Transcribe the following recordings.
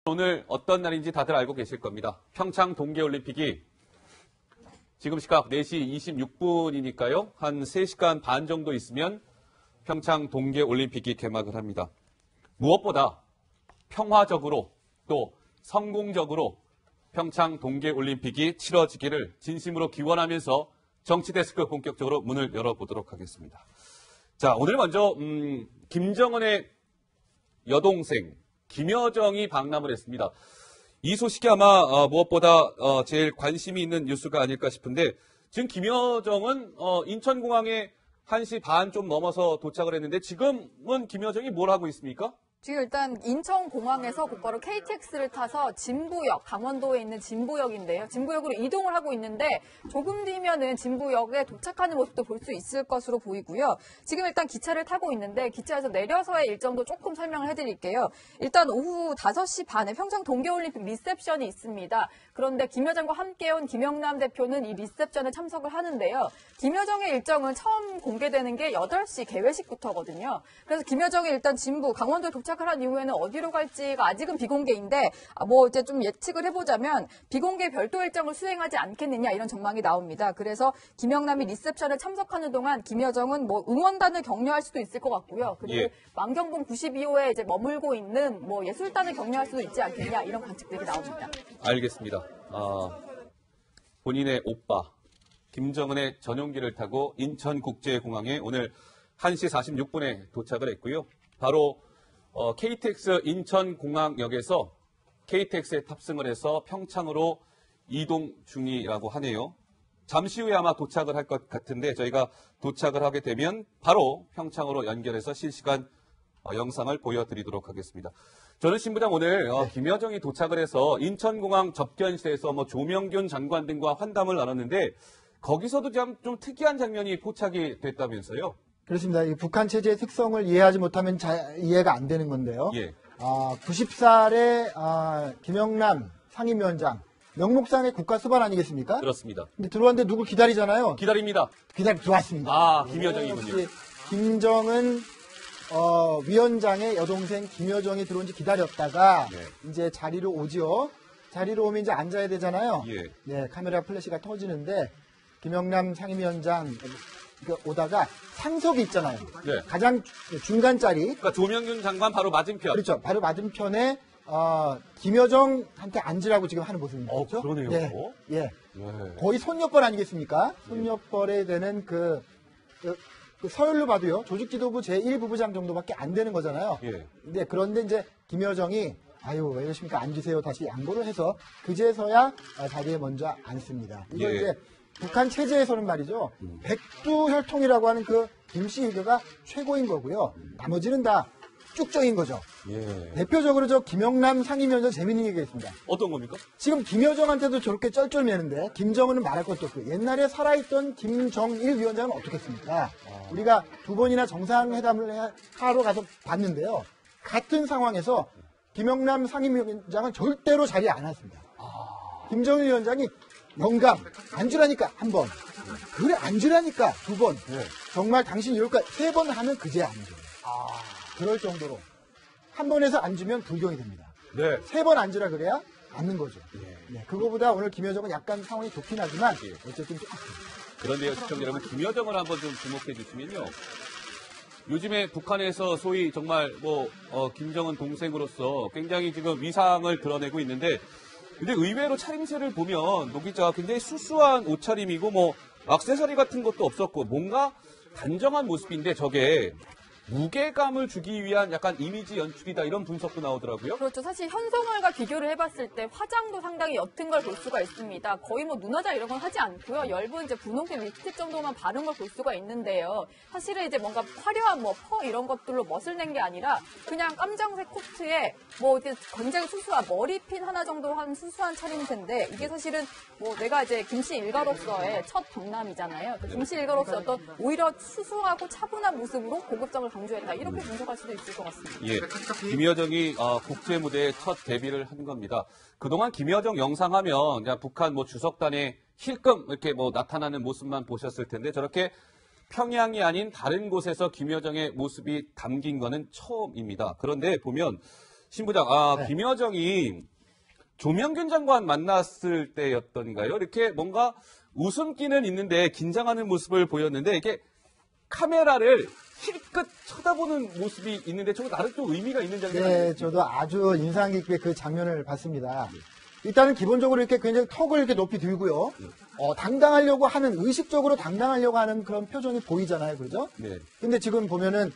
오늘 어떤 날인지 다들 알고 계실 겁니다. 평창 동계올림픽이 지금 시각 4시 26분이니까요. 한 3시간 반 정도 있으면 평창 동계올림픽이 개막을 합니다. 무엇보다 평화적으로 또 성공적으로 평창 동계올림픽이 치러지기를 진심으로 기원하면서 정치데스크 본격적으로 문을 열어보도록 하겠습니다. 자, 오늘 먼저 김정은의 여동생 김여정이 방남을 했습니다. 이 소식이 아마 무엇보다 제일 관심이 있는 뉴스가 아닐까 싶은데 지금 김여정은 인천공항에 1시 반 좀 넘어서 도착을 했는데 지금은 김여정이 뭘 하고 있습니까? 지금 일단 인천공항에서 곧바로 KTX를 타서 진부역, 강원도에 있는 진부역인데요. 진부역으로 이동을 하고 있는데 조금 뒤면은 진부역에 도착하는 모습도 볼 수 있을 것으로 보이고요. 지금 일단 기차를 타고 있는데 기차에서 내려서의 일정도 조금 설명을 해드릴게요. 일단 오후 5시 반에 평창 동계올림픽 리셉션이 있습니다. 그런데 김여정과 함께 온 김영남 대표는 이 리셉션에 참석을 하는데요. 김여정의 일정은 처음 공개되는 게 8시 개회식부터거든요. 그래서 김여정이 일단 진부, 강원도에 도착을 한 이후에는 어디로 갈지가 아직은 비공개인데 이제 좀 예측을 해보자면 비공개 별도 일정을 수행하지 않겠느냐 이런 전망이 나옵니다. 그래서 김영남이 리셉션에 참석하는 동안 김여정은 응원단을 격려할 수도 있을 것 같고요. 그리고 만경봉 92호에 이제 머물고 있는 예술단을 격려할 수도 있지 않겠냐 이런 관측들이 나옵니다. 알겠습니다. 본인의 오빠 김정은의 전용기를 타고 인천국제공항에 오늘 1시 46분에 도착을 했고요. 바로 KTX 인천공항역에서 KTX에 탑승을 해서 평창으로 이동 중이라고 하네요. 잠시 후에 아마 도착을 할 것 같은데 저희가 도착을 하게 되면 바로 평창으로 연결해서 실시간 영상을 보여드리도록 하겠습니다. 저는 신부장 오늘 김여정이 도착을 해서 인천공항 접견실에서 조명균 장관 등과 환담을 나눴는데 거기서도 좀 특이한 장면이 포착이 됐다면서요? 그렇습니다. 이 북한 체제의 특성을 이해하지 못하면 이해가 안 되는 건데요. 90살의 김영남 상임위원장, 명목상의 국가수반 아니겠습니까? 그렇습니다. 근데 들어왔는데 누구 기다리잖아요. 기다립니다. 들어왔습니다. 김여정이군요. 김정은 위원장의 여동생 김여정이 들어온지 기다렸다가 이제 자리로 오지요. 자리로 오면 이제 앉아야 되잖아요. 네, 카메라 플래시가 터지는데 김영남 상임위원장 오다가 상석이 있잖아요. 가장 중간 자리. 그러니까 조명균 장관 바로 맞은편. 그렇죠. 바로 맞은편에 김여정한테 앉으라고 지금 하는 모습입니다. 그렇죠? 그러네요. 거의 손녀뻘 아니겠습니까? 손녀뻘에 되는 그 서열로 봐도요. 조직지도부 제1부부장 정도밖에 안 되는 거잖아요. 그런데 이제 김여정이 왜 이러십니까? 앉으세요. 다시 양보를 해서 그제서야 자리에 먼저 앉습니다. 이거 이제 북한 체제에서는 말이죠. 백두혈통이라고 하는 그 김씨 일가가 최고인 거고요. 나머지는 다 쭉정인 거죠. 대표적으로 김영남 상임위원장 재밌는 얘기가 있습니다. 어떤 겁니까? 지금 김여정한테도 저렇게 쩔쩔매는데 김정은은 말할 것도 없고 옛날에 살아있던 김정일 위원장은 어떻겠습니까? 우리가 2번이나 정상회담을 하러 가서 봤는데요. 같은 상황에서 김영남 상임위원장은 절대로 자리에 안 왔습니다. 김정일 위원장이 영감, 앉으라니까 1번. 그래, 앉으라니까 2번. 정말 당신 이럴까 3번 하면 그제 앉아요. 그럴 정도로. 1번에서 앉으면 불경이 됩니다. 3번 앉으라 그래야 앉는 거죠. 그거보다 오늘 김여정은 약간 상황이 좋긴 하지만 어쨌든 조금. 그런데요, 시청자 여러분, 김여정을 한번 좀 주목해 주시면요. 요즘에 북한에서 소위 정말 김정은 동생으로서 굉장히 지금 위상을 드러내고 있는데 근데 의외로 차림새를 보면 노 기자 굉장히 수수한 옷차림이고 액세서리 같은 것도 없었고 뭔가 단정한 모습인데 저게 무게감을 주기 위한 약간 이미지 연출이다 이런 분석도 나오더라고요. 그렇죠. 사실 현송월과 비교를 해봤을 때 화장도 상당히 옅은 걸 볼 수가 있습니다. 거의 눈화장 이런 건 하지 않고요. 얇은 분홍색 립스틱 정도만 바른 걸 볼 수가 있는데요. 사실은 이제 뭔가 화려한 퍼 이런 것들로 멋을 낸 게 아니라 그냥 깜장색 코트에 이제 굉장히 수수한 머리핀 하나 정도 한 수수한 차림새인데 이게 사실은 내가 이제 김씨 일가로서의 첫 방남이잖아요. 김씨 일가로서 어떤 오히려 수수하고 차분한 모습으로 고급정을 강조했다. 이렇게 분석할 수도 있을 것 같습니다. 김여정이 국제 무대에 첫 데뷔를 한 겁니다. 그동안 김여정 영상하면 그냥 북한 주석단에 힐끔 이렇게 나타나는 모습만 보셨을 텐데 저렇게 평양이 아닌 다른 곳에서 김여정의 모습이 담긴 거는 처음입니다. 그런데 보면 신부장, 네. 김여정이 조명균 장관 만났을 때였던가요? 이렇게 뭔가 웃음기는 있는데 긴장하는 모습을 보였는데 이게 카메라를 힐끗 쳐다보는 모습이 있는데 저거 나름 좀 의미가 있는 장면 아니에요? 네, 저도 아주 인상 깊게 그 장면을 봤습니다. 일단은 기본적으로 이렇게 굉장히 턱을 이렇게 높이 들고요. 당당하려고 하는, 의식적으로 당당하려고 하는 그런 표정이 보이잖아요. 그죠? 네. 근데 지금 보면은,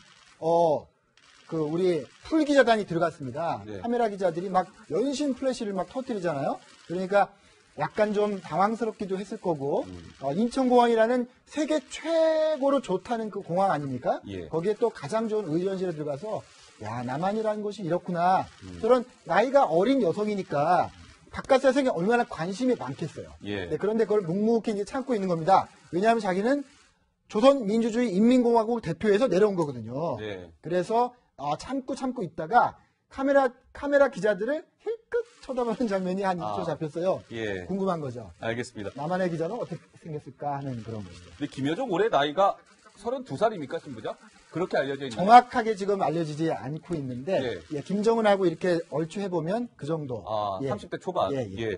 우리 풀 기자단이 들어갔습니다. 네. 카메라 기자들이 막 연신 플래시를 막 터뜨리잖아요. 그러니까 약간 좀 당황스럽기도 했을 거고, 인천공항이라는 세계 최고로 좋다는 그 공항 아닙니까? 예. 거기에 또 가장 좋은 의전실에 들어가서, 야, 남한이라는 곳이 이렇구나. 그런 나이가 어린 여성이니까 바깥 세상에 얼마나 관심이 많겠어요. 예. 네, 그런데 그걸 묵묵히 이제 참고 있는 겁니다. 왜냐하면 자기는 조선민주주의 인민공화국 대표에서 내려온 거거든요. 네. 그래서 참고 있다가 카메라 기자들을 힐끗 쳐다보는 장면이 한 2초 잡혔어요. 예. 궁금한 거죠. 알겠습니다. 남한의 기자는 어떻게 생겼을까 하는 그런 거죠. 근데 김여정 올해 나이가 32살입니까, 신부장? 그렇게 알려져 있나요? 정확하게 지금 알려지지 않고 있는데 예. 예, 김정은하고 이렇게 얼추 해보면 그 정도. 예. 30대 초반. 예, 예.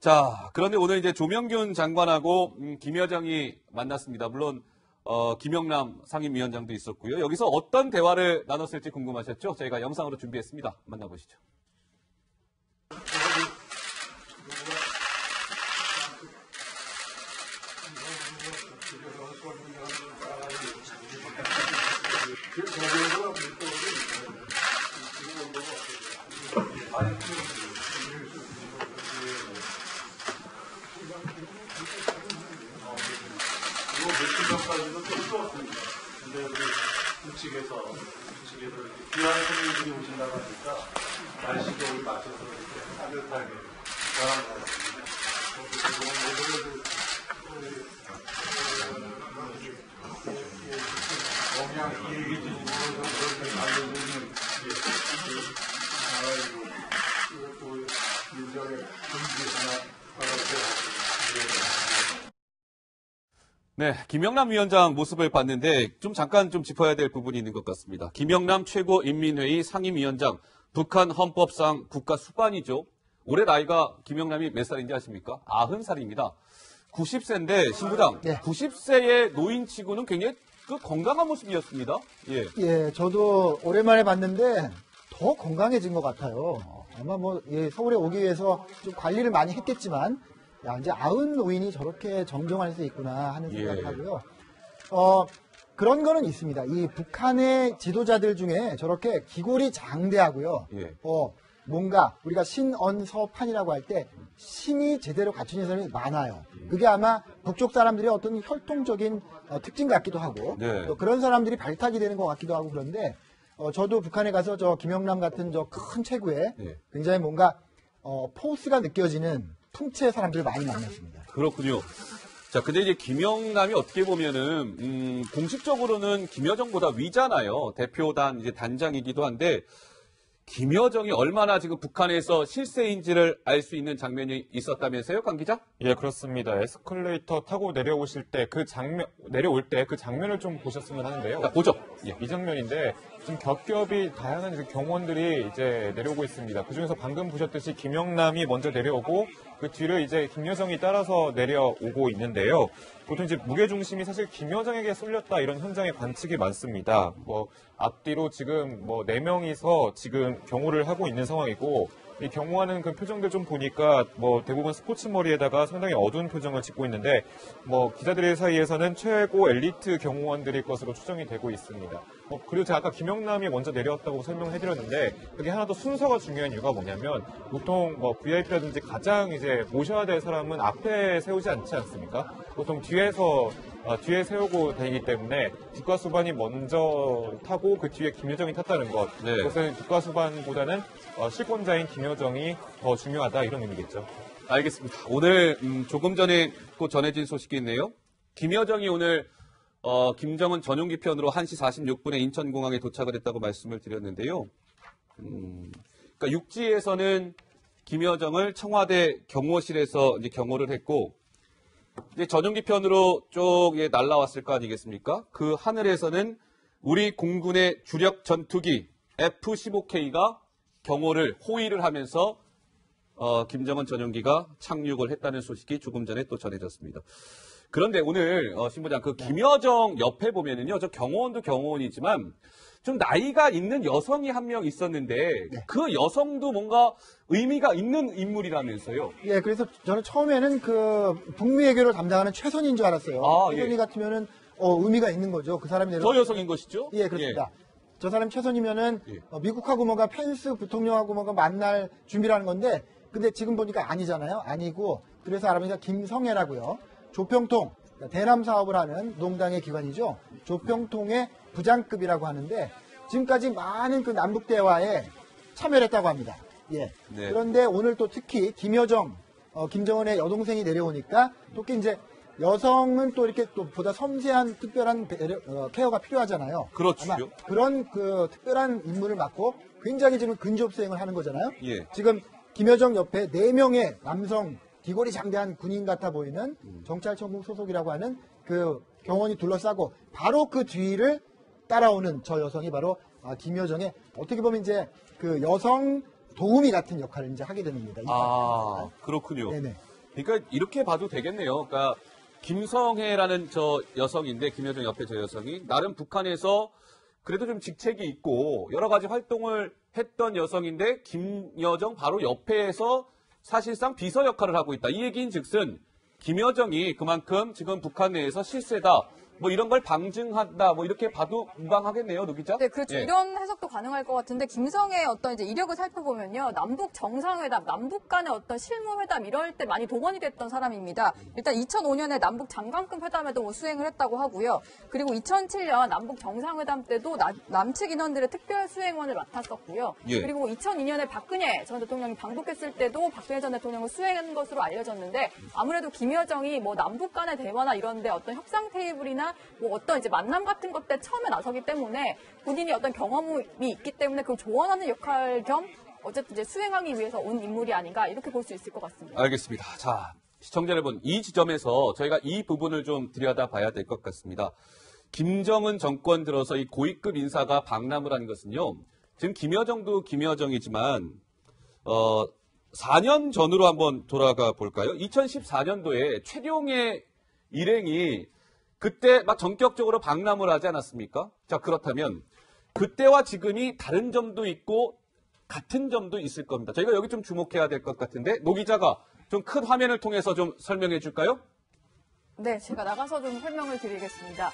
자, 그런데 오늘 이제 조명균 장관하고 김여정이 만났습니다. 물론 김영남 상임위원장도 있었고요. 여기서 어떤 대화를 나눴을지 궁금하셨죠? 저희가 영상으로 준비했습니다. 만나보시죠. 며칠 전까지는 좀 추웠습니다. 근데 우리 국측에서 귀한 손님들이 오신다고 하니까 날씨도 맞춰서 이렇게 따뜻하게 전한 것 같습니다. 영양 일기 지구로 그렇게 알려주는 또 민정의 금지 하나 받아주세요. 네, 김영남 위원장 모습을 봤는데 잠깐 짚어야 될 부분이 있는 것 같습니다. 김영남 최고인민회의 상임위원장, 북한 헌법상 국가 수반이죠. 올해 나이가 김영남이 몇 살인지 아십니까? 90살입니다. 90세인데 신부장, 네. 90세의 노인치고는 굉장히 건강한 모습이었습니다. 예. 예, 저도 오랜만에 봤는데 더 건강해진 것 같아요. 아마 서울에 오기 위해서 좀 관리를 많이 했겠지만, 야, 이제 90 노인이 저렇게 정정할 수 있구나 하는 생각하고요. 그런 거는 있습니다. 이 북한의 지도자들 중에 저렇게 기골이 장대하고요. 예. 뭔가 우리가 신언서판이라고 할 때 신이 제대로 갖춘 사람이 많아요. 그게 아마 북쪽 사람들의 어떤 혈통적인 특징 같기도 하고 네. 또 그런 사람들이 발탁이 되는 것 같기도 하고 그런데 저도 북한에 가서 저 김영남 같은 저 큰 체구에 네. 굉장히 뭔가 포스가 느껴지는 풍채의 사람들을 많이 만났습니다. 그렇군요. 자, 근데 이제 김영남이 어떻게 보면은, 공식적으로는 김여정보다 위잖아요. 대표단, 이제 단장이기도 한데, 김여정이 얼마나 지금 북한에서 실세인지를 알 수 있는 장면이 있었다면서요, 강 기자? 예, 그렇습니다. 에스컬레이터 타고 내려오실 때 내려올 때 그 장면을 좀 보셨으면 하는데요. 자, 보죠. 예, 이 장면인데 지금 겹겹이 다양한 경호원들이 이제 내려오고 있습니다. 그중에서 방금 보셨듯이 김영남이 먼저 내려오고 그 뒤를 이제 김여정이 따라서 내려오고 있는데요. 보통 이제 무게중심이 사실 김여정에게 쏠렸다 이런 현장의 관측이 많습니다. 앞뒤로 지금 4명이서 지금 경호를 하고 있는 상황이고 이 경호하는 그 표정들 좀 보니까 대부분 스포츠 머리에다가 상당히 어두운 표정을 짓고 있는데 기자들 사이에서는 최고 엘리트 경호원들일 것으로 추정이 되고 있습니다. 그리고 제가 아까 김영남이 먼저 내려왔다고 설명해드렸는데 그게 하나 더 순서가 중요한 이유가 뭐냐면 보통 VIP라든지 가장 이제 모셔야 될 사람은 앞에 세우지 않지 않습니까? 보통 뒤에 세우고 다니기 때문에 뒷과 수반이 먼저 타고 그 뒤에 김여정이 탔다는 것. 네. 그것은 뒷과 수반보다는 실권자인 김여정이 더 중요하다 이런 의미겠죠. 알겠습니다. 오늘, 조금 전에 또 전해진 소식이 있네요. 김여정이 오늘, 김정은 전용기 편으로 1시 46분에 인천공항에 도착을 했다고 말씀을 드렸는데요. 그러니까 육지에서는 김여정을 청와대 경호실에서 이제 경호를 했고, 이제 전용기 편으로 쭉 날라왔을 거 아니겠습니까? 그 하늘에서는 우리 공군의 주력 전투기 F-15K가 경호를 호위를 하면서 김정은 전용기가 착륙을 했다는 소식이 조금 전에 또 전해졌습니다. 그런데 오늘 신부장 그 김여정 옆에 보면은요, 저 경호원도 경호원이지만 좀 나이가 있는 여성이 한 명 있었는데 그 여성도 뭔가 의미가 있는 인물이라면서요. 예, 그래서 저는 처음에는 그 북미 외교를 담당하는 최선인 줄 알았어요. 최선희 예. 같으면은 의미가 있는 거죠. 그 사람이 저 여성인 것이죠? 예, 그렇습니다. 저 사람 최선이면은 미국하고 뭔가 펜스 부통령하고 뭔가 만날 준비를 하는 건데, 근데 지금 보니까 아니잖아요. 아니고, 그래서 알아보니까 김성애라고요. 조평통, 대남 사업을 하는 농당의 기관이죠. 조평통의 부장급이라고 하는데, 지금까지 많은 그 남북 대화에 참여를 했다고 합니다. 예. 네. 그런데 오늘 또 특히 김여정, 김정은의 여동생이 내려오니까 또 이제 여성은 또 이렇게 또 보다 섬세한 특별한 케어가 필요하잖아요. 그렇죠. 아마 그런 그 특별한 임무를 맡고 굉장히 지금 근접 수행을 하는 거잖아요. 예. 지금 김여정 옆에 4명의 남성 기골이 장대한 군인 같아 보이는 정찰청국 소속이라고 하는 그 경원이 둘러싸고 바로 그 뒤를 따라오는 저 여성이 바로 김여정의 어떻게 보면 이제 그 여성 도우미 같은 역할을 이제 하게 되는 겁니다. 그렇군요. 네네. 그러니까 이렇게 봐도 되겠네요. 그러니까 김성애라는 저 여성인데 김여정 옆에 저 여성이 나름 북한에서 그래도 좀 직책이 있고 여러 가지 활동을 했던 여성인데 김여정 바로 옆에서 사실상 비서 역할을 하고 있다. 이 얘기인 즉슨 김여정이 그만큼 지금 북한 내에서 실세다. 뭐 이런 걸 방증한다. 뭐 이렇게 봐도 무방하겠네요, 노 기자? 네, 그렇죠. 예. 이런 해석도 가능할 것 같은데 김성애의 어떤 이제 이력을 살펴보면요, 남북 정상회담, 남북 간의 어떤 실무회담 이럴 때 많이 동원이 됐던 사람입니다. 일단 2005년에 남북 장관급 회담에도 뭐 수행을 했다고 하고요. 그리고 2007년 남북 정상회담 때도 남측 인원들의 특별 수행원을 맡았었고요. 예. 그리고 2002년에 박근혜 전 대통령이 방북했을 때도 박근혜 전 대통령을 수행한 것으로 알려졌는데 아무래도 김여정이 뭐 남북 간의 대화나 이런데 어떤 협상 테이블이나 뭐 어떤 이제 만남 같은 것 때 처음에 나서기 때문에 본인이 어떤 경험이 있기 때문에 그걸 조언하는 역할 겸 어쨌든 이제 수행하기 위해서 온 인물이 아닌가 이렇게 볼 수 있을 것 같습니다. 알겠습니다. 자, 시청자 여러분, 이 지점에서 저희가 이 부분을 좀 들여다봐야 될 것 같습니다. 김정은 정권 들어서 이 고위급 인사가 방남을 한 것은요, 지금 김여정도 김여정이지만 4년 전으로 한번 돌아가 볼까요? 2014년도에 최룡의 일행이 그때 막 전격적으로 방남을 하지 않았습니까? 자, 그렇다면 그때와 지금이 다른 점도 있고 같은 점도 있을 겁니다. 저희가 여기 좀 주목해야 될 것 같은데 노 기자가 좀 큰 화면을 통해서 좀 설명해 줄까요? 네, 제가 나가서 좀 설명을 드리겠습니다.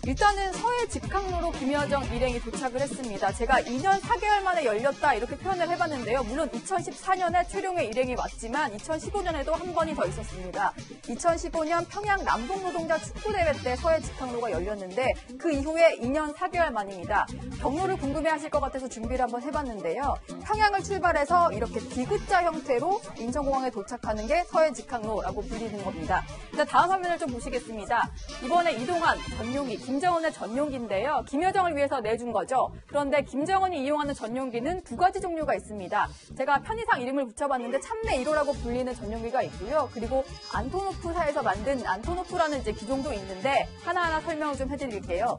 일단은 서해 직항로로 김여정 일행이 도착을 했습니다. 제가 2년 4개월 만에 열렸다 이렇게 표현을 해봤는데요. 물론 2014년에 최룡의 일행이 왔지만 2015년에도 한 번이 더 있었습니다. 2015년 평양 남북노동자 축구대회 때 서해 직항로가 열렸는데 그 이후에 2년 4개월 만입니다. 경로를 궁금해하실 것 같아서 준비를 한번 해봤는데요. 평양을 출발해서 이렇게 D자 형태로 인천공항에 도착하는 게 서해 직항로라고 불리는 겁니다. 일단 다음 화면을 좀 보시겠습니다. 이번에 이동한 전용기 김정은의 전용기인데요. 김여정을 위해서 내준 거죠. 그런데 김정은이 이용하는 전용기는 2가지 종류가 있습니다. 제가 편의상 이름을 붙여봤는데 참내 1호라고 불리는 전용기가 있고요. 그리고 안토노프사에서 만든 안토노프라는 이제 기종도 있는데 하나하나 설명을 좀 해드릴게요.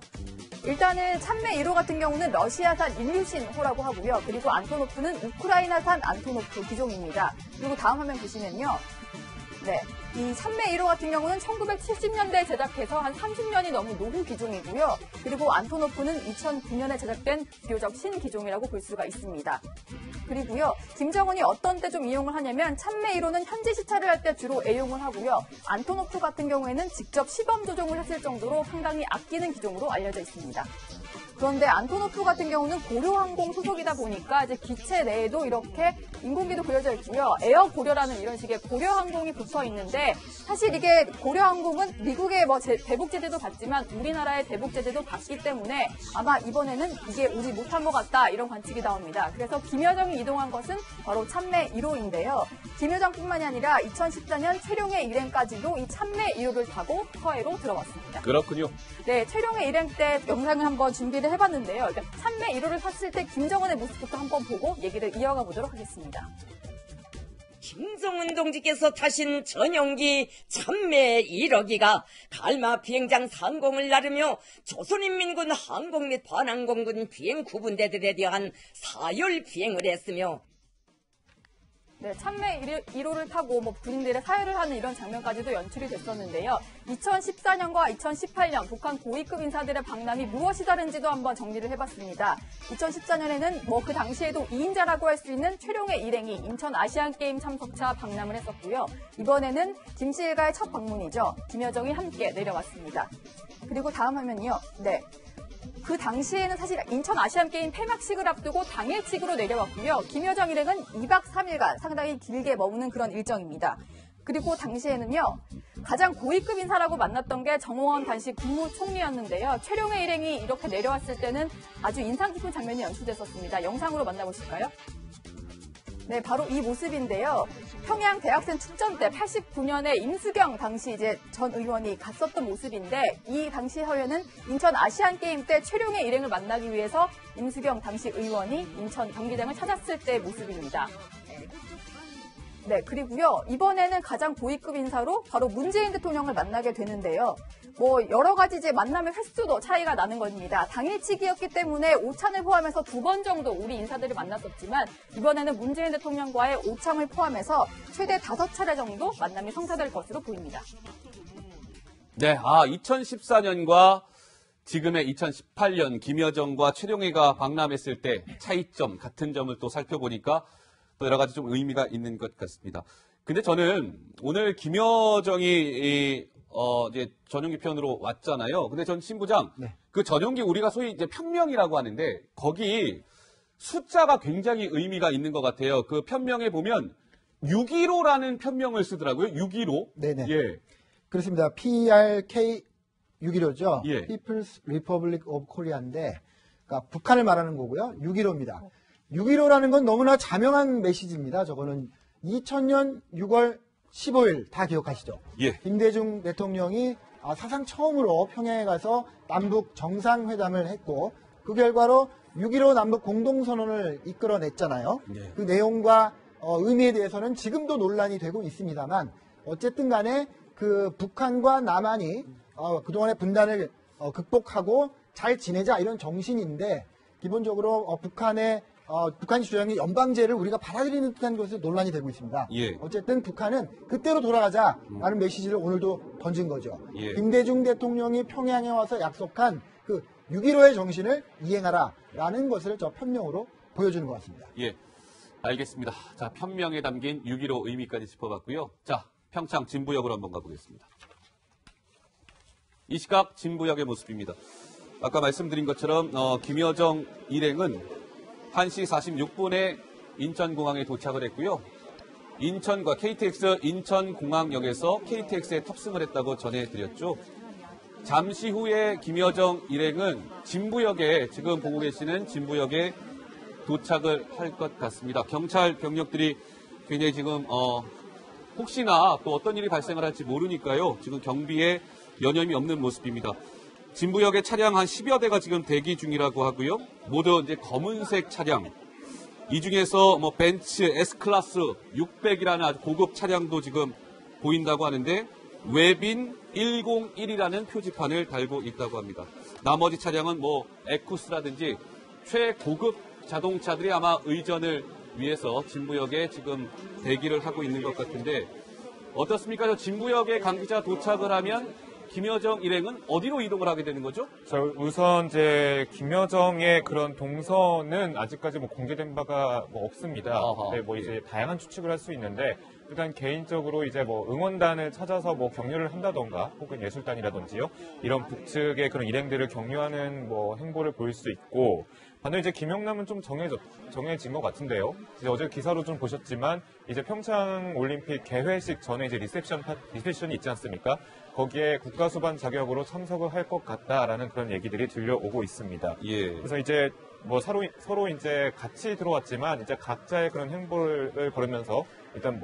일단은 참내 1호 같은 경우는 러시아산 일류신호라고 하고요. 그리고 안토노프는 우크라이나산 안토노프 기종입니다. 그리고 다음 화면 보시면요. 네, 이 참매 1호 같은 경우는 1970년대에 제작해서 한 30년이 넘은 노후 기종이고요. 그리고 안토노프는 2009년에 제작된 비교적 신기종이라고 볼 수가 있습니다. 그리고요, 김정은이 어떤 때 좀 이용을 하냐면 참매 1호는 현지 시찰을 할 때 주로 애용을 하고요. 안토노프 같은 경우에는 직접 시범 조종을 했을 정도로 상당히 아끼는 기종으로 알려져 있습니다. 그런데 안토노프 같은 경우는 고려항공 소속이다 보니까 이제 기체 내에도 이렇게 인공기도 그려져 있고요. 에어 고려라는 이런 식의 고려항공이 붙어 있는데 사실 이게 고려항공은 미국의 뭐 대북 제재도 받지만 우리나라의 대북 제재도 받기 때문에 아마 이번에는 이게 우리 못한 것 같다 이런 관측이 나옵니다. 그래서 김여정이 이동한 것은 바로 참매 1호인데요. 김여정뿐만이 아니라 2014년 최룡의 일행까지도 이 참매 1호를 타고 서해로 들어왔습니다. 그렇군요. 네, 최룡의 일행 때 영상을 한번 준비를 해봤는데요. 그러니까 참매 1호를 탔을 때 김정은의 모습부터 한번 보고 얘기를 이어가 보도록 하겠습니다. 김성은 동지께서 타신 전용기 참매 1호기가 갈마 비행장 상공을 나르며 조선인민군 항공 및 반항공군 비행 구분대들에 대한 사열 비행을 했으며 네, 참매 1호를 타고 군인들의 사열을 하는 이런 장면까지도 연출이 됐었는데요. 2014년과 2018년 북한 고위급 인사들의 방남이 무엇이 다른지도 한번 정리를 해봤습니다. 2014년에는 그 당시에도 2인자라고 할 수 있는 최룡의 일행이 인천 아시안게임 참석차 방남을 했었고요. 이번에는 김씨 일가의 첫 방문이죠. 김여정이 함께 내려왔습니다. 그리고 다음 화면이요. 네. 그 당시에는 사실 인천 아시안게임 폐막식을 앞두고 당일치기로 내려왔고요. 김여정 일행은 2박 3일간 상당히 길게 머무는 그런 일정입니다. 그리고 당시에는요. 가장 고위급 인사라고 만났던 게 정호원 당시 국무총리였는데요. 최룡의 일행이 이렇게 내려왔을 때는 아주 인상 깊은 장면이 연출됐었습니다. 영상으로 만나보실까요? 네, 바로 이 모습인데요. 평양 대학생 축전 때 89년에 임수경 당시 이제 전 의원이 갔었던 모습인데 이 당시 화면은 인천 아시안게임 때 최룡의 일행을 만나기 위해서 임수경 당시 의원이 인천 경기장을 찾았을 때의 모습입니다. 네, 그리고요. 이번에는 가장 고위급 인사로 바로 문재인 대통령을 만나게 되는데요. 여러 가지 이제 만남의 횟수도 차이가 나는 겁니다. 당일치기였기 때문에 오찬을 포함해서 2번 정도 우리 인사들을 만났었지만 이번에는 문재인 대통령과의 오찬을 포함해서 최대 5차례 정도 만남이 성사될 것으로 보입니다. 네, 2014년과 지금의 2018년 김여정과 최룡해가 방남했을 때 차이점, 같은 점을 또 살펴보니까 또 여러 가지 좀 의미가 있는 것 같습니다. 근데 저는 오늘 김여정이 이제 전용기 편으로 왔잖아요. 근데 전 신부장, 네. 그 전용기 우리가 소위 이제 편명이라고 하는데 거기 숫자가 굉장히 의미가 있는 것 같아요. 그 편명에 보면 615라는 편명을 쓰더라고요. 615. 네네. 예. 그렇습니다. PRK 615죠. 예. People's Republic of Korea인데, 그러니까 북한을 말하는 거고요. 615입니다. 615라는 건 너무나 자명한 메시지입니다. 저거는 2000년 6월 15일 다 기억하시죠? 예. 김대중 대통령이 사상 처음으로 평양에 가서 남북 정상회담을 했고 그 결과로 6.15 남북 공동선언을 이끌어냈잖아요. 네. 그 내용과 의미에 대해서는 지금도 논란이 되고 있습니다만 어쨌든 간에 그 북한과 남한이 그동안의 분단을 극복하고 잘 지내자 이런 정신인데 기본적으로 북한이 주장한 연방제를 우리가 받아들이는 듯한 것으로 논란이 되고 있습니다. 예. 어쨌든 북한은 그때로 돌아가자라는 메시지를 오늘도 던진 거죠. 예. 김대중 대통령이 평양에 와서 약속한 그 6.15의 정신을 이행하라라는 것을 저 편명으로 보여주는 것 같습니다. 예. 알겠습니다. 자, 편명에 담긴 6.15 의미까지 짚어봤고요. 자, 평창 진부역으로 한번 가보겠습니다. 이 시각 진부역의 모습입니다. 아까 말씀드린 것처럼 김여정 일행은 1시 46분에 인천공항에 도착을 했고요. 인천과 KTX 인천공항역에서 KTX에 탑승을 했다고 전해드렸죠. 잠시 후에 김여정 일행은 진부역에 지금 보고 계시는 진부역에 도착을 할 것 같습니다. 경찰 병력들이 굉장히 지금 혹시나 또 어떤 일이 발생을 할지 모르니까요. 지금 경비에 여념이 없는 모습입니다. 진부역의 차량 한 10여 대가 지금 대기 중이라고 하고요. 모두 이제 검은색 차량. 이 중에서 벤츠 S클래스 600이라는 아주 고급 차량도 지금 보인다고 하는데 웹인 101이라는 표지판을 달고 있다고 합니다. 나머지 차량은 에쿠스라든지 최고급 자동차들이 아마 의전을 위해서 진부역에 지금 대기를 하고 있는 것 같은데 어떻습니까? 저 진부역에 강기자 도착을 하면 김여정 일행은 어디로 이동을 하게 되는 거죠? 우선 이제 김여정의 그런 동선은 아직까지 공개된 바가 없습니다. 네, 이제 다양한 추측을 할 수 있는데 일단 개인적으로 이제 응원단을 찾아서 격려를 한다던가 혹은 예술단이라든지요 이런 북측의 그런 일행들을 격려하는 행보를 보일 수 있고 반대로 이제 김영남은 좀 정해진 것 같은데요. 이제 어제 기사로 좀 보셨지만 이제 평창 올림픽 개회식 전에 이제 리셉션이 있지 않습니까? 거기에 국가수반 자격으로 참석을 할 것 같다라는 그런 얘기들이 들려오고 있습니다. 예. 그래서 이제 서로 이제 같이 들어왔지만 이제 각자의 그런 행보를 걸으면서 일단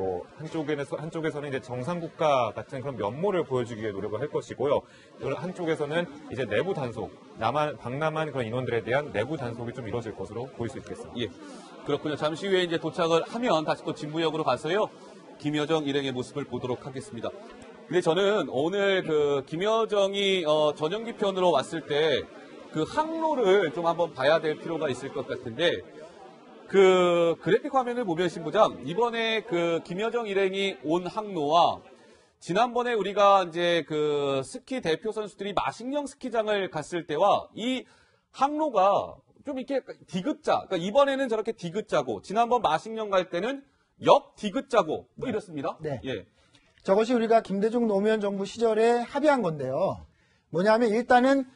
한쪽에서는 이제 정상국가 같은 그런 면모를 보여주기 위해 노력을 할 것이고요. 한쪽에서는 이제 내부 단속, 방남한 그런 인원들에 대한 내부 단속이 좀 이루어질 것으로 보일 수 있겠습니다. 예. 그렇군요. 잠시 후에 이제 도착을 하면 다시 또 진부역으로 가서요. 김여정 일행의 모습을 보도록 하겠습니다. 근데 저는 오늘 그 김여정이 전용기 편으로 왔을 때 그 항로를 좀 한번 봐야 될 필요가 있을 것 같은데, 그 그래픽 화면을 보면 신부장, 이번에 그 김여정 일행이 온 항로와 지난번에 우리가 이제 그 스키 대표 선수들이 마식령 스키장을 갔을 때와 이 항로가 좀 이렇게 디귿자, 그러니까 이번에는 저렇게 디귿자고 지난번 마식령 갈 때는 역 디귿자고 뭐 이렇습니다. 네. 예. 저것이 우리가 김대중 노무현 정부 시절에 합의한 건데요. 뭐냐면 일단은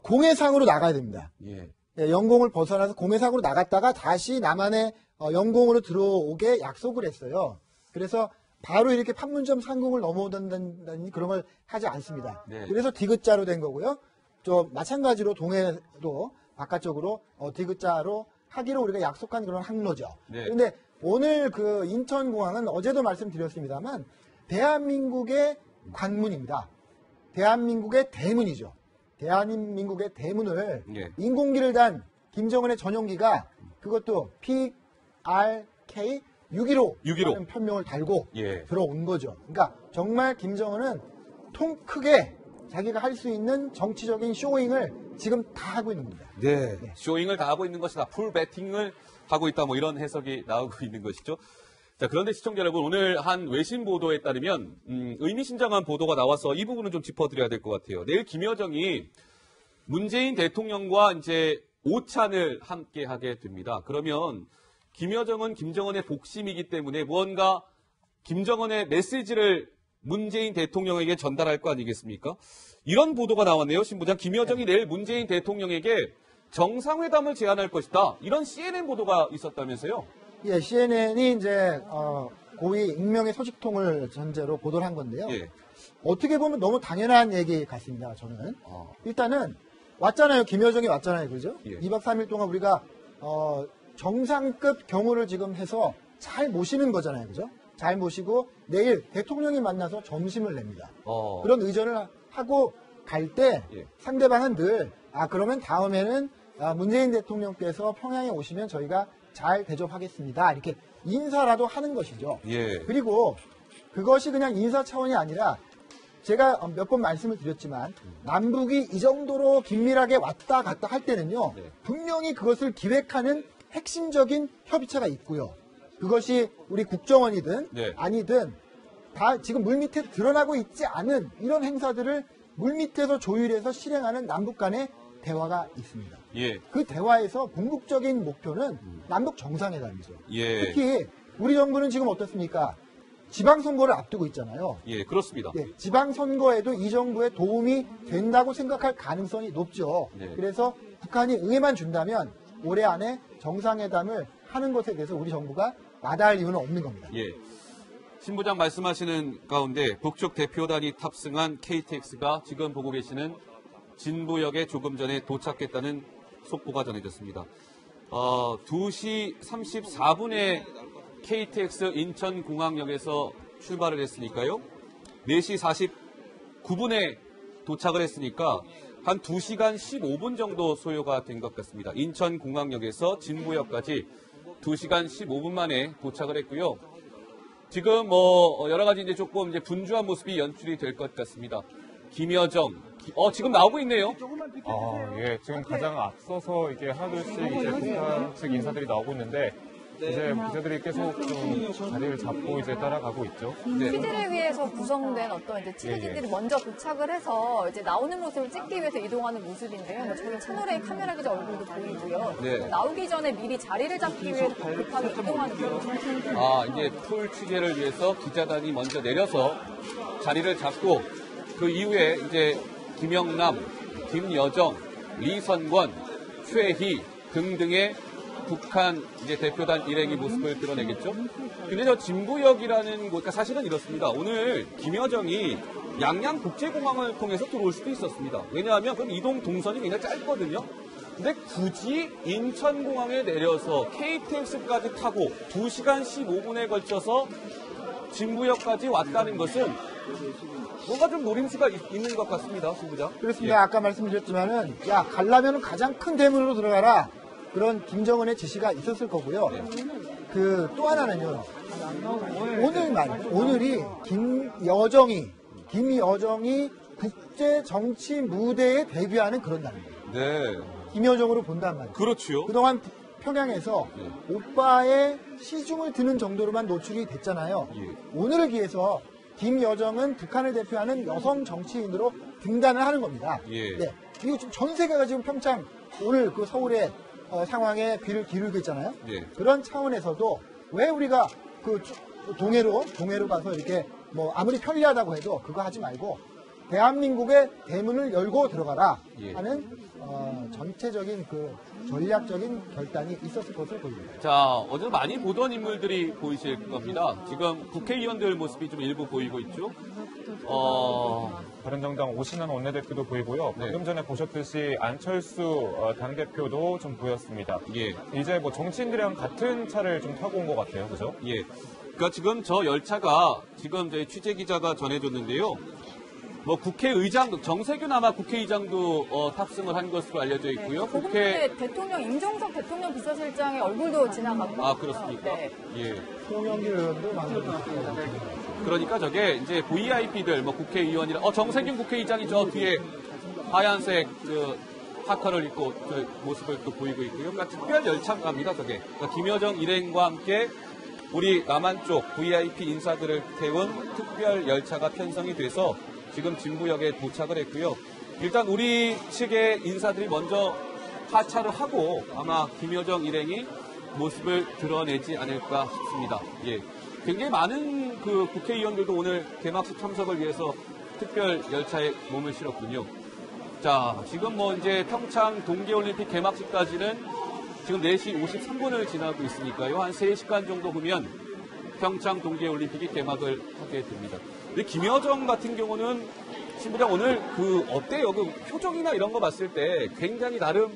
공해상으로 나가야 됩니다. 예. 네, 영공을 벗어나서 공해상으로 나갔다가 다시 남한의 영공으로 들어오게 약속을 했어요. 그래서 바로 이렇게 판문점 상공을 넘어오다는 그런 걸 하지 않습니다. 네. 그래서 디귿자로 된 거고요. 또 마찬가지로 동해도 바깥쪽으로 디귿자로 하기로 우리가 약속한 그런 항로죠. 네. 그런데 오늘 그 인천공항은 어제도 말씀드렸습니다만 대한민국의 관문입니다. 대한민국의 대문이죠. 대한민국의 대문을 예. 인공기를 단 김정은의 전용기가 그것도 PRK 615 615. 라는 편명을 달고 예. 들어온 거죠. 그러니까 정말 김정은은 통 크게 자기가 할 수 있는 정치적인 쇼잉을 지금 다 하고 있는 겁니다. 네. 쇼잉을 다 하고 있는 것이다. 풀 배팅을 하고 있다. 뭐 이런 해석이 나오고 있는 것이죠. 자, 그런데 시청자 여러분, 오늘 한 외신 보도에 따르면 의미심장한 보도가 나와서 이 부분은 좀 짚어드려야 될 것 같아요. 내일 김여정이 문재인 대통령과 이제 오찬을 함께 하게 됩니다. 그러면 김여정은 김정은의 복심이기 때문에 무언가 김정은의 메시지를 문재인 대통령에게 전달할 거 아니겠습니까? 이런 보도가 나왔네요, 신부장. 김여정이 내일 문재인 대통령에게 정상회담을 제안할 것이다. 이런 CNN 보도가 있었다면서요? 예, CNN이 이제 고위 익명의 소식통을 전제로 보도를 한 건데요. 예. 어떻게 보면 너무 당연한 얘기 같습니다. 저는 일단은 왔잖아요. 김여정이 왔잖아요, 그죠? 예. 2박 3일 동안 우리가 정상급 경호를 지금 해서 잘 모시는 거잖아요, 그죠? 잘 모시고 내일 대통령이 만나서 점심을 냅니다. 그런 의전을 하고 갈 때 예. 상대방은 늘 그러면 다음에는 문재인 대통령께서 평양에 오시면 저희가 잘 대접하겠습니다. 이렇게 인사라도 하는 것이죠. 예. 그리고 그것이 그냥 인사 차원이 아니라 제가 몇 번 말씀을 드렸지만 남북이 이 정도로 긴밀하게 왔다 갔다 할 때는요. 네. 분명히 그것을 기획하는 핵심적인 협의체가 있고요. 그것이 우리 국정원이든 네. 아니든 다 지금 물밑에 드러나고 있지 않은 이런 행사들을 물밑에서 조율해서 실행하는 남북 간의 대화가 있습니다. 예. 그 대화에서 궁극적인 목표는 남북 정상회담이죠. 예. 특히 우리 정부는 지금 어떻습니까? 지방선거를 앞두고 있잖아요. 예, 그렇습니다. 네, 지방선거에도 이 정부의 도움이 된다고 생각할 가능성이 높죠. 네. 그래서 북한이 응해만 준다면 올해 안에 정상회담을 하는 것에 대해서 우리 정부가 마다할 이유는 없는 겁니다. 예. 신부장 말씀하시는 가운데 북측 대표단이 탑승한 KTX가 지금 보고 계시는 진부역에 조금 전에 도착했다는 속보가 전해졌습니다. 2시 34분에 KTX 인천공항역에서 출발을 했으니까요. 4시 49분에 도착을 했으니까 한 2시간 15분 정도 소요가 된 것 같습니다. 인천공항역에서 진부역까지 2시간 15분 만에 도착을 했고요. 지금 뭐 여러 가지 이제 조금 이제 분주한 모습이 연출이 될 것 같습니다. 김여정, 지금 나오고 있네요. 예, 지금 가장 앞서서 이게 하나둘씩 이제 북한 측 인사들이 나오고 있는데 이제 기자들이 계속 좀 자리를 잡고 이제 따라가고 있죠. 네. 취재를 위해서 구성된 어떤 이제 취재진들이 먼저 도착을 해서 이제 나오는 모습을 찍기 위해서 이동하는 모습인데요. 뭐 저희 채널A 카메라 기자 얼굴도 보이고요. 네. 나오기 전에 미리 자리를 잡기 위해서 급하게 이동하는 모습. 이제 풀 취재를 위해서 기자단이 먼저 내려서 자리를 잡고 그 이후에 이제 김영남, 김여정, 리선권, 최희 등등의 북한 이제 대표단 일행의 모습을 드러내겠죠. 근데 저 진부역이라는 곳, 그러니까 사실은 이렇습니다. 오늘 김여정이 양양 국제공항을 통해서 들어올 수도 있었습니다. 왜냐하면 그럼 이동 동선이 굉장히 짧거든요. 근데 굳이 인천공항에 내려서 KTX까지 타고 2시간 15분에 걸쳐서 진부역까지 왔다는 것은 뭔가 좀 노림수가 있는 것 같습니다, 신부장. 그렇습니다. 아까 말씀드렸지만은 가려면 가장 큰 대문으로 들어가라. 그런 김정은의 지시가 있었을 거고요. 또 하나는요. 오늘이 김여정이 국제 정치 무대에 데뷔하는 그런 날입니다. 네. 김여정으로 본단 말이에요. 그렇죠. 그동안 평양에서 오빠의 시중을 드는 정도로만 노출이 됐잖아요. 예. 오늘을 기해서 김여정은 북한을 대표하는 여성 정치인으로 등단을 하는 겁니다. 예. 네. 이거 지금 전 세계가 지금 평창 오늘 그 서울의 상황에 귀를 기울이고 있잖아요. 예. 그런 차원에서도 왜 우리가 그 동해로 가서 이렇게 뭐 아무리 편리하다고 해도 그거 하지 말고 대한민국의 대문을 열고 들어가라 예. 하는 전체적인 그 전략적인 결단이 있었을 것으로 보입니다. 자, 어제 많이 보던 인물들이 보이실 겁니다. 지금 국회의원들 모습이 좀 일부 보이고 있죠. 바른정당 오신환 원내대표도 보이고요. 네. 방금 전에 보셨듯이 안철수 당대표도 좀 보였습니다. 예. 이제 뭐 정치인들이랑 같은 차를 좀 타고 온 것 같아요. 그죠? 예. 그러니까 지금 저 열차가 지금 저희 취재 기자가 전해줬는데요. 뭐 국회의장 정세균 아마 국회의장도 탑승을 한 것으로 알려져 있고요. 조금 전에 대통령 임종석 대통령 비서실장의 얼굴도 지나가고. 아 그렇습니까? 네. 예. 송영길 의원도 만들었어요. 그러니까 저게 이제 VIP들 뭐 국회의원이라 정세균 국회의장이 저 뒤에 하얀색 그 파커를 입고 저 모습을 또 보이고 있고요. 그러니까 특별 열차갑니다. 저게. 그러니까 김여정 일행과 함께 우리 남한 쪽 VIP 인사들을 태운 특별 열차가 편성이 돼서 지금 진부역에 도착을 했고요. 일단 우리 측의 인사들이 먼저 하차를 하고 아마 김여정 일행이 모습을 드러내지 않을까 싶습니다. 예. 굉장히 많은 그 국회의원들도 오늘 개막식 참석을 위해서 특별 열차에 몸을 실었군요. 자, 지금 뭐 이제 평창 동계올림픽 개막식까지는 지금 4시 53분을 지나고 있으니까요. 한 3시간 정도 후면 평창 동계올림픽이 개막을 하게 됩니다. 근데 김여정 같은 경우는 신부장 오늘 어때요? 그 표정이나 이런 거 봤을 때 굉장히 나름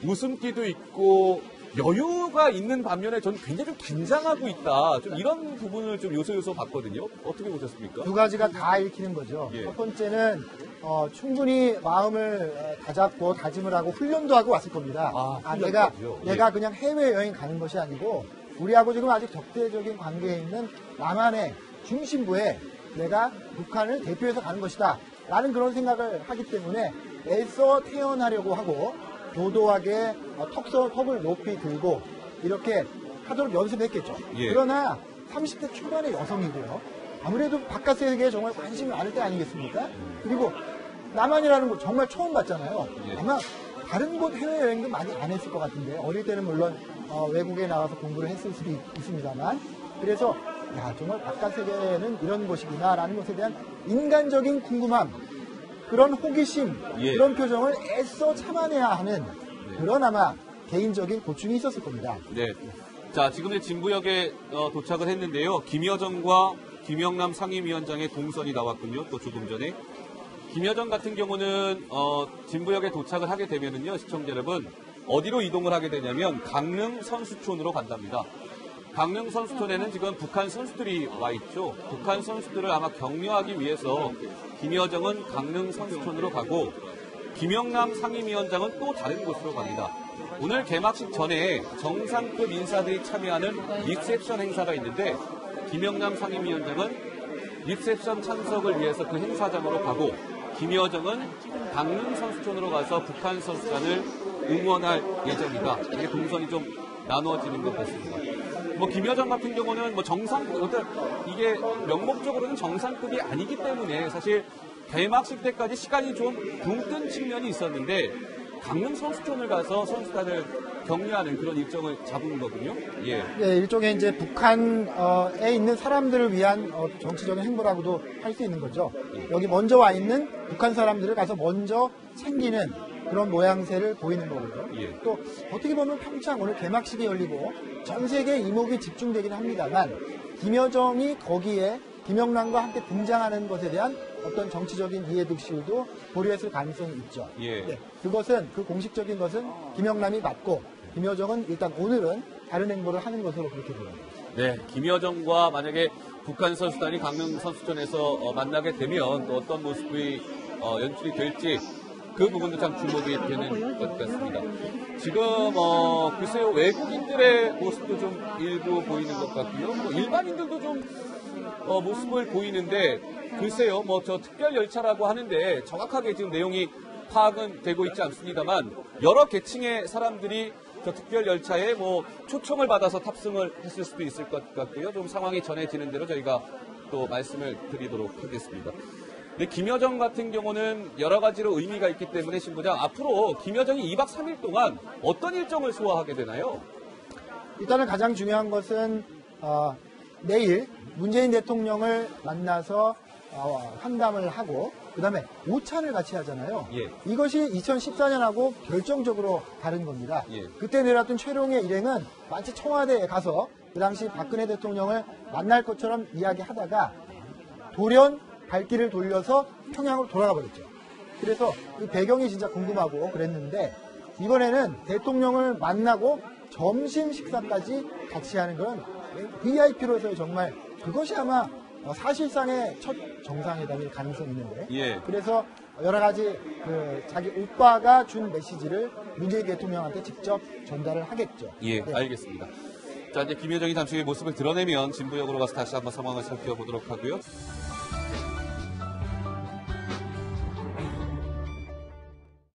웃음기도 있고 여유가 있는 반면에 저는 굉장히 좀 긴장하고 있다. 좀 이런 부분을 좀 요소요소 봤거든요. 어떻게 보셨습니까? 두 가지가 다 읽히는 거죠. 예. 첫 번째는 충분히 마음을 다잡고 다짐을 하고 훈련도 하고 왔을 겁니다. 훈련까지요? 내가 그냥 해외여행 가는 것이 아니고 우리하고 지금 아직 적대적인 관계에 있는 남한의 중심부에 내가 북한을 대표해서 가는 것이다. 라는 그런 생각을 하기 때문에 애써 태어나려고 하고 도도하게 턱을 높이 들고 이렇게 하도록 연습했겠죠. 예. 그러나 30대 초반의 여성이고요. 아무래도 바깥 세계에 정말 관심이 많을 때 아니겠습니까? 그리고 남한이라는 곳 정말 처음 봤잖아요. 예. 아마 다른 곳 해외여행도 많이 안 했을 것 같은데 어릴 때는 물론 외국에 나가서 공부를 했을 수도 있습니다만 그래서 정말 바깥 세계는 이런 곳이구나 라는 것에 대한 인간적인 궁금함 그런 호기심 예. 그런 표정을 애써 참아내야 하는 그런 아마 개인적인 고충이 있었을 겁니다. 네. 자, 지금 이제 진부역에 도착을 했는데요. 김여정과 김영남 상임위원장의 동선이 나왔군요. 또 조금 전에. 김여정 같은 경우는 진부역에 도착을 하게 되면은요, 시청자 여러분 어디로 이동을 하게 되냐면 강릉 선수촌으로 간답니다. 강릉 선수촌에는 지금 북한 선수들이 와 있죠. 북한 선수들을 아마 격려하기 위해서 김여정은 강릉 선수촌으로 가고 김영남 상임위원장은 또 다른 곳으로 갑니다. 오늘 개막식 전에 정상급 인사들이 참여하는 리셉션 행사가 있는데 김영남 상임위원장은 리셉션 참석을 위해서 그 행사장으로 가고 김여정은 강릉 선수촌으로 가서 북한 선수단을 응원할 예정이다. 이게 동선이 좀 나누어지는 것 같습니다. 뭐 김여정 같은 경우는 뭐 이게 명목적으로는 정상급이 아니기 때문에 사실 개막식 때까지 시간이 좀 붕 뜬 측면이 있었는데 강릉 선수촌을 가서 선수단을 격려하는 그런 일정을 잡은 거군요. 예. 네, 일종의 이제 북한에 있는 사람들을 위한 정치적인 행보라고도 할 수 있는 거죠. 여기 먼저 와 있는 북한 사람들을 가서 먼저 챙기는 그런 모양새를 보이는 거고요. 예. 또 어떻게 보면 평창 오늘 개막식이 열리고 전 세계 이목이 집중되긴 합니다만 김여정이 거기에 김영남과 함께 등장하는 것에 대한 어떤 정치적인 이해득실도 고려했을 가능성이 있죠. 예. 네, 그 공식적인 것은 김영남이 맞고 김여정은 일단 오늘은 다른 행보를 하는 것으로 그렇게 보입니다. 네, 김여정과 만약에 북한 선수단이 강릉 선수촌에서 만나게 되면 또 어떤 모습이 연출이 될지 그 부분도 참 주목이 되는 것 같습니다. 지금 글쎄요, 외국인들의 모습도 좀 일부 보이는 것 같고요. 뭐 일반인들도 좀 모습을 보이는데 글쎄요, 뭐 저 특별 열차라고 하는데 정확하게 지금 내용이 파악은 되고 있지 않습니다만 여러 계층의 사람들이 저 특별 열차에 뭐 초청을 받아서 탑승을 했을 수도 있을 것 같고요. 좀 상황이 전해지는 대로 저희가 또 말씀을 드리도록 하겠습니다. 근데 김여정 같은 경우는 여러 가지로 의미가 있기 때문에 신부장 앞으로 김여정이 2박 3일 동안 어떤 일정을 소화하게 되나요? 일단은 가장 중요한 것은 내일 문재인 대통령을 만나서 환담을 하고 그다음에 오찬을 같이 하잖아요. 예. 이것이 2014년하고 결정적으로 다른 겁니다. 예. 그때 내렸던 최룡의 일행은 마치 청와대에 가서 그 당시 박근혜 대통령을 만날 것처럼 이야기하다가 돌연 발길을 돌려서 평양으로 돌아가 버렸죠. 그래서 그 배경이 진짜 궁금하고 그랬는데 이번에는 대통령을 만나고 점심 식사까지 같이 하는 건 VIP로서의 정말 그것이 아마 사실상의 첫 정상회담일 가능성이 있는데 예. 그래서 여러 가지 자기 오빠가 준 메시지를 문재인 대통령한테 직접 전달을 하겠죠. 예, 네. 알겠습니다. 자, 이제 김여정이 잠시 후에 모습을 드러내면 진부역으로 가서 다시 한번 상황을 살펴보도록 하고요.